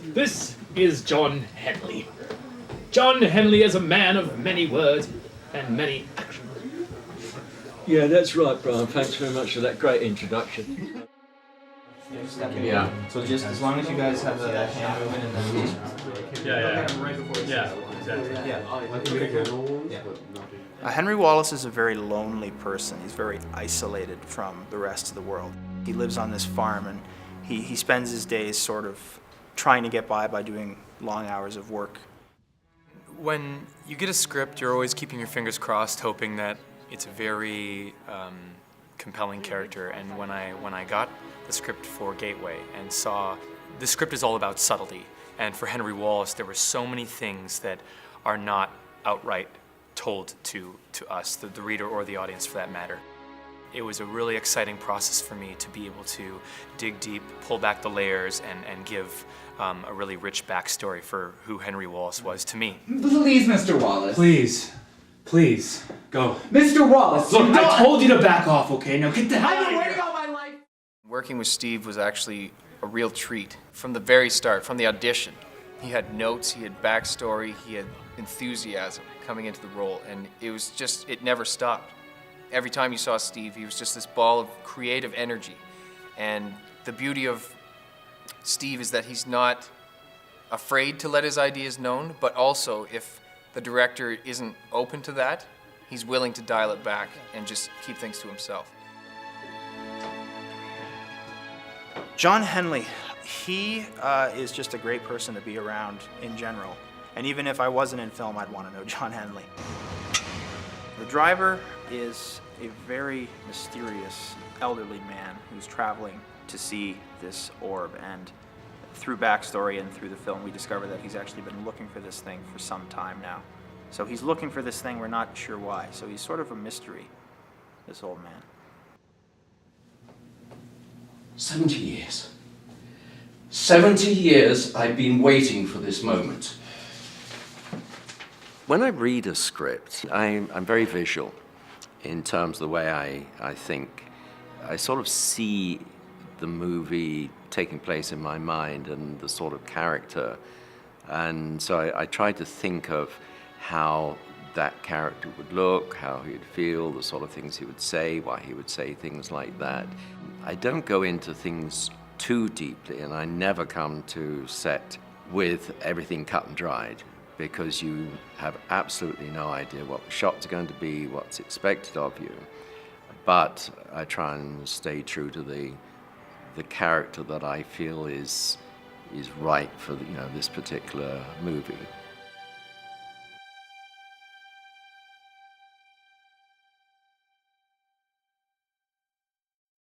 This is John Henley. John Henley is a man of many words and many actions. Yeah, that's right, Brian. Thanks very much for that great introduction. Yeah. So just as long as you guys have the hand movement and then Yeah, exactly. Henry Wallace is a very lonely person. He's very isolated from the rest of the world. He lives on this farm and he spends his days sort of trying to get by doing long hours of work. When you get a script, you're always keeping your fingers crossed, hoping that it's a very compelling character. And when I got the script for Gateway and saw the script is all about subtlety, and for Henry Wallace, there were so many things that are not outright told to us, the reader or the audience for that matter. It was a really exciting process for me to be able to dig deep, pull back the layers, and give a really rich backstory for who Henry Wallace was to me. Please, Mr. Wallace. Please, go. Mr. Wallace! Look, I told you to back off, okay? Now get the hell I've out been of waiting here. all my life! Working with Steve was actually a real treat. From the very start, from the audition, he had notes, he had backstory, he had enthusiasm coming into the role, and it was just, it never stopped. Every time you saw Steve, he was just this ball of creative energy. And the beauty of Steve is that he's not afraid to let his ideas known, but also if the director isn't open to that, he's willing to dial it back and just keep things to himself. John Henley, he is just a great person to be around in general. And even if I wasn't in film, I'd want to know John Henley. The driver is a very mysterious elderly man who's traveling to see this orb, and through backstory and through the film we discover that he's actually been looking for this thing for some time now. So he's looking for this thing, we're not sure why. So he's sort of a mystery, this old man. 70 years. 70 years I've been waiting for this moment. When I read a script, I'm very visual in terms of the way I think. I sort of see the movie taking place in my mind and the sort of character. And so I try to think of how that character would look, how he would feel, the sort of things he would say, why he would say things like that. I don't go into things too deeply, and I never come to set with everything cut and dried, because you have absolutely no idea what the shots are going to be, what's expected of you. But I try and stay true to the character that I feel is right for this particular movie.